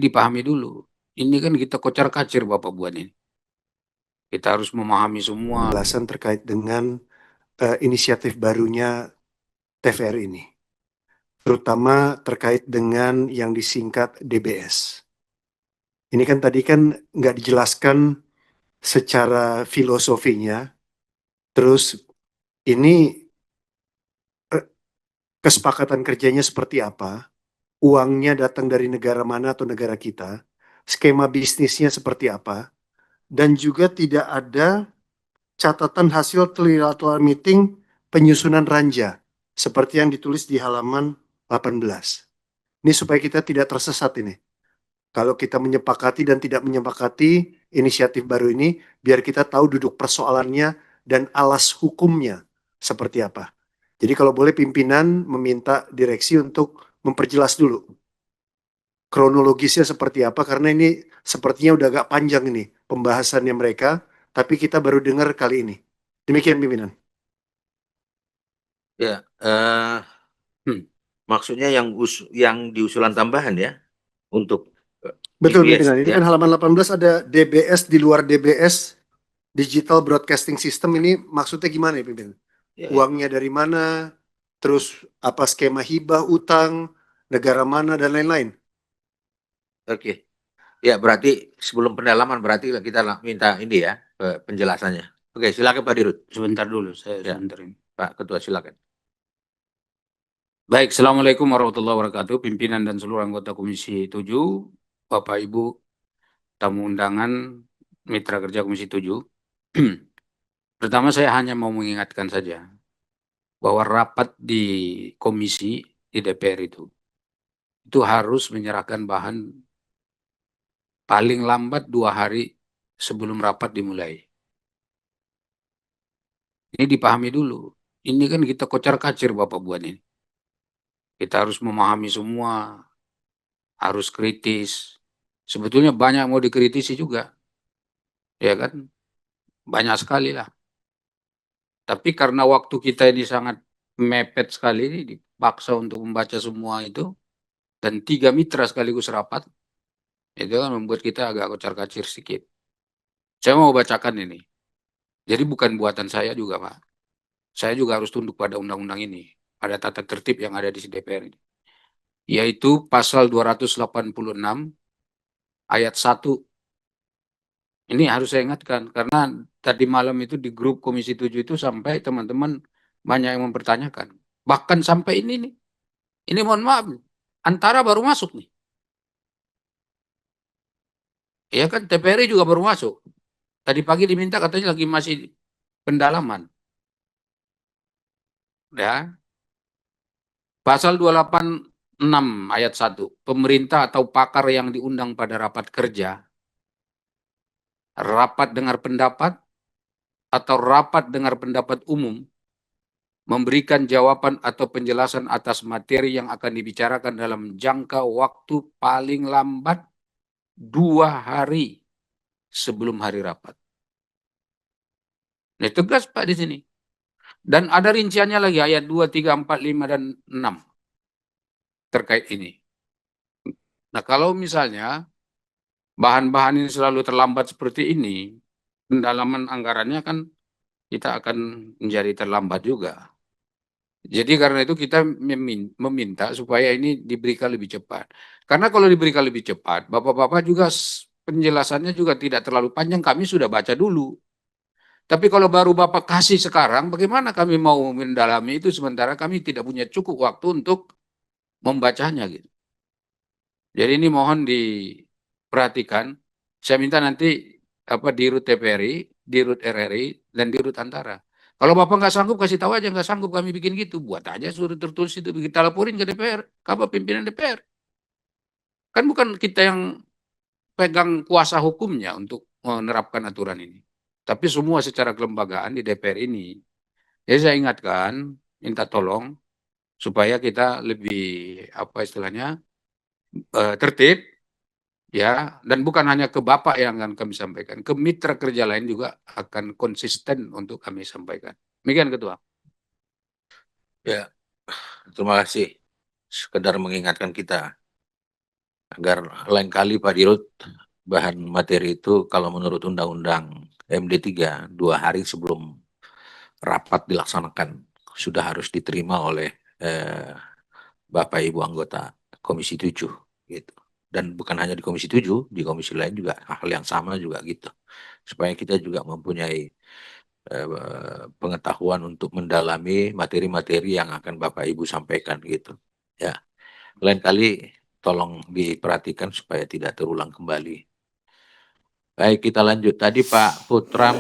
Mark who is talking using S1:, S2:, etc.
S1: dipahami dulu. Ini kan kita kocar-kacir Bapak buat ini. Kita harus memahami semua.
S2: Penjelasan terkait dengan inisiatif barunya TVR ini, terutama terkait dengan yang disingkat DBS. Ini kan tadi kan nggak dijelaskan secara filosofinya, terus ini eh, kesepakatan kerjanya seperti apa, uangnya datang dari negara mana atau negara kita, skema bisnisnya seperti apa, dan juga tidak ada catatan hasil trilateral meeting penyusunan ranja, seperti yang ditulis di halaman 18. Ini supaya kita tidak tersesat ini. Kalau kita menyepakati dan tidak menyepakati inisiatif baru ini, biar kita tahu duduk persoalannya dan alas hukumnya seperti apa. Jadi kalau boleh pimpinan meminta direksi untuk memperjelas dulu kronologisnya seperti apa, karena ini sepertinya udah agak panjang ini pembahasannya mereka, tapi kita baru dengar kali ini. Demikian pimpinan.
S3: Ya, maksudnya yang diusulan tambahan ya untuk
S2: Betul
S3: DBS
S2: pimpinan, ini
S3: ya.
S2: kan halaman 18 ada DBS di luar DBS, Digital Broadcasting System, ini maksudnya gimana ya pimpinan?
S3: Ya, ya.
S2: Uangnya dari mana, terus apa skema hibah, utang, negara mana, dan lain-lain.
S3: Oke. Ya, berarti sebelum pendalaman berarti kita minta ini ya penjelasannya. Oke, silakan Pak Dirut.
S1: Sebentar dulu, saya
S3: Ya.
S1: sebentar ini.
S3: Pak Ketua silakan.
S1: Baik, Assalamualaikum warahmatullahi wabarakatuh. Pimpinan dan seluruh anggota Komisi 7, Bapak Ibu, tamu undangan, mitra kerja Komisi 7. Pertama saya hanya mau mengingatkan saja bahwa rapat di komisi di DPR itu harus menyerahkan bahan paling lambat 2 hari sebelum rapat dimulai. Ini dipahami dulu. Ini kan kita kocar-kacir Bapak buat ini. Kita harus memahami semua, harus kritis. Sebetulnya banyak mau dikritisi juga, ya kan? Banyak sekali lah. Tapi karena waktu kita ini sangat mepet sekali, ini dipaksa untuk membaca semua itu, dan 3 mitra sekaligus rapat, itu kan membuat kita agak kocar-kacir sedikit. Saya mau bacakan ini. Jadi bukan buatan saya juga, Pak. Saya juga harus tunduk pada undang-undang ini, pada tata tertib yang ada di DPR ini. Yaitu pasal 286 ayat 1. Ini harus saya ingatkan, karena tadi malam itu di grup Komisi 7 itu sampai teman-teman banyak yang mempertanyakan. Bahkan sampai ini nih. Ini mohon maaf, Antara baru masuk nih. Ya kan, TPRI juga baru masuk. Tadi pagi diminta katanya lagi masih pendalaman. Ya. Pasal 286 ayat 1. Pemerintah atau pakar yang diundang pada rapat kerja, rapat dengar pendapat, atau rapat dengar pendapat umum, memberikan jawaban atau penjelasan atas materi yang akan dibicarakan dalam jangka waktu paling lambat 2 hari sebelum hari rapat. Ini tegas Pak di sini. Dan ada rinciannya lagi ayat 2, 3, 4, 5, dan 6 terkait ini. Nah kalau misalnya bahan-bahan ini selalu terlambat seperti ini, pendalaman anggarannya kan kita akan menjadi terlambat juga. Jadi karena itu kita meminta supaya ini diberikan lebih cepat. Karena kalau diberikan lebih cepat, Bapak-Bapak juga penjelasannya juga tidak terlalu panjang, kami sudah baca dulu. Tapi kalau baru Bapak kasih sekarang, bagaimana kami mau mendalami itu sementara kami tidak punya cukup waktu untuk membacanya gitu. Jadi ini mohon diperhatikan. Saya minta nanti Dirut TPRI, Dirut RRI, dan Dirut Antara. Kalau Bapak nggak sanggup, kasih tahu aja nggak sanggup kami bikin gitu. Buat aja suruh tertulis itu, kita laporin ke DPR, ke pimpinan DPR. Kan bukan kita yang pegang kuasa hukumnya untuk menerapkan aturan ini. Tapi semua secara kelembagaan di DPR ini. Jadi saya ingatkan, minta tolong supaya kita lebih apa istilahnya tertib ya, dan bukan hanya ke Bapak yang akan kami sampaikan, ke mitra kerja lain juga akan konsisten untuk kami sampaikan. Demikian Ketua.
S3: Ya, terima kasih. Sekedar mengingatkan kita. agar lain kali Pak Dirut bahan materi itu kalau menurut Undang-Undang MD3 2 hari sebelum rapat dilaksanakan sudah harus diterima oleh Bapak Ibu anggota Komisi 7 gitu. Dan bukan hanya di Komisi 7, di komisi lain juga hal yang sama juga gitu. Supaya kita juga mempunyai pengetahuan untuk mendalami materi-materi yang akan Bapak Ibu sampaikan gitu. Ya. Lain kali tolong diperhatikan supaya tidak terulang kembali. Baik, kita lanjut. Tadi Pak Putra